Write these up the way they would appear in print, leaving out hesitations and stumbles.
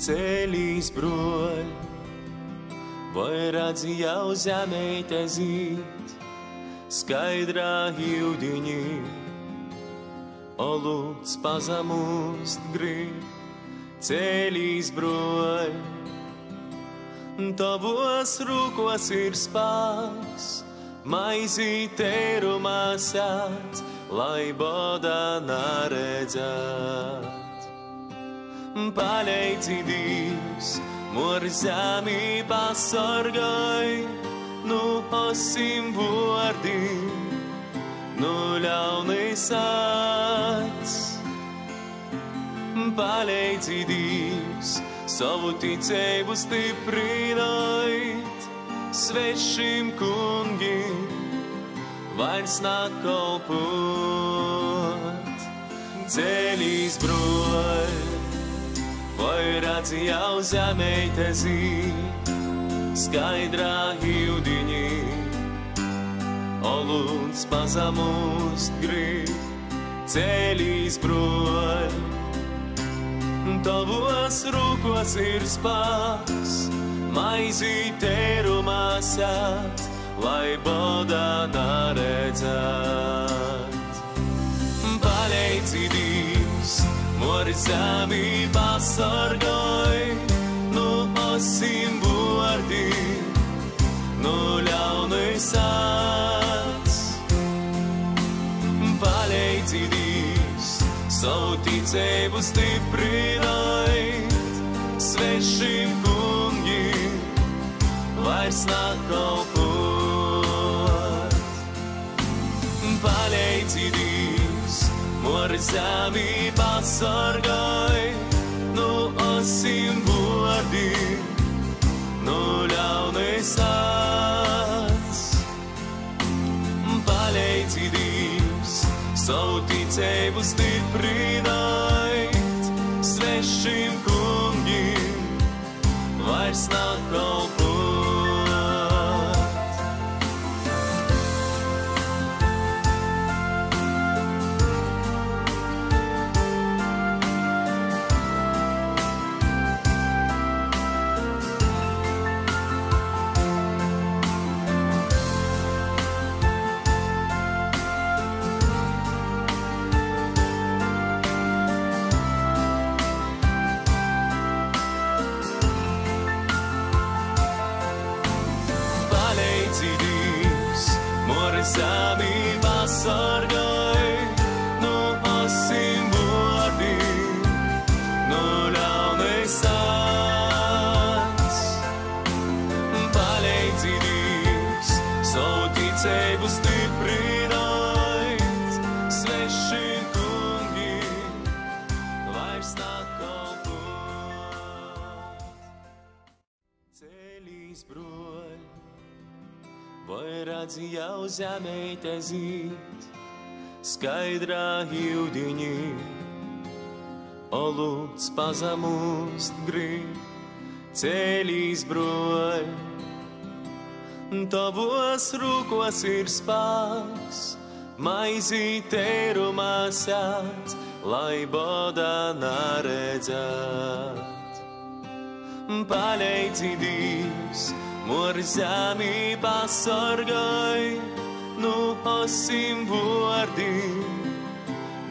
ceļīs broļ, vai redzi jau zemē zīt, skaidrā jūdiņi, olūts pazamūst grib, ceļīs broļ, tavos rūkos ir spāks, maizī tērumā sāc, lai bodā naredzēt. Paleici Dievs, mūr zemi pasargāj, nu osim vārdim, nu ļaunis acs. Paleici Dievs, savu ticību stiprināt, svešim kungim vairs nakalpot. Ceļīs broļ, vai redzi jau zemē zīt, skaidrā jūdiņi, olūts pazamūst grib, ceļīs broļ, tavos rūkos ir spāks, maizī tērumā sāt, lai bodā naredzēt. Paleici Dievs, mūr zemi pasargāj, nu osim vārdim, nu ļaunis acs. Paleici Dievs, savu ticību stiprināt, svešim kungim vairs nakalpot. Paleici Dievs, mūr zemi pasargāj, nu osim vārdim, nu ļaunis acs. Paleici Dievs, savu ticību stiprināt, svešim kungim vairs nakalpot. Zemi pasargāj, nu osim vārdim, nu ļaunis acs. Paleici Dievs, savu ticību stiprināt, svešim kungim vairs nakalpot. Ceļīs broļ, vai redzi jau zemē zīt, skaidrā jūdiņi, olūts pazamūst grib, ceļīs broļ, tavos rūkos ir spāks, maizī tērumā sāc, lai bodā naredzēt. Paleici Dievs, mūr zemi pasargāj, nu osim vārdim,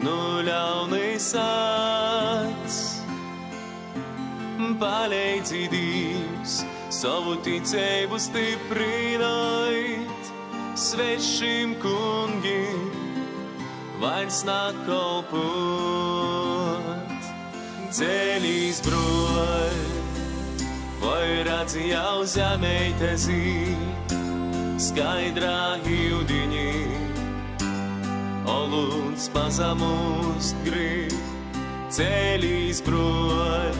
nu ļaunis acs. Paleici Dievs, savu ticību stiprināt, svešim kungim vairs nakalpot. Ceļīs broļ, vai redzi jau zemē zīt, skaidrā jūdiņi, olūts pazamūst grib, ceļīs broļ,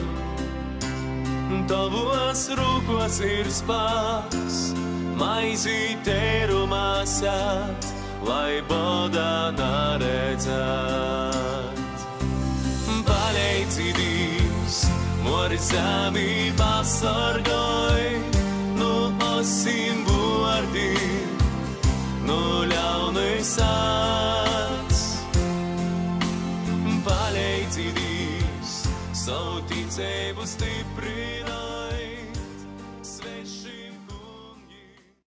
tavos rūkos ir spāks, maizī tērumā sāt, lai bodā naredzēt. Paleici Dievs, mūr zemi pasargāj, nu osim vārdim, nu ļaunis acs. Paleici Dievs, savu ticību stiprināt,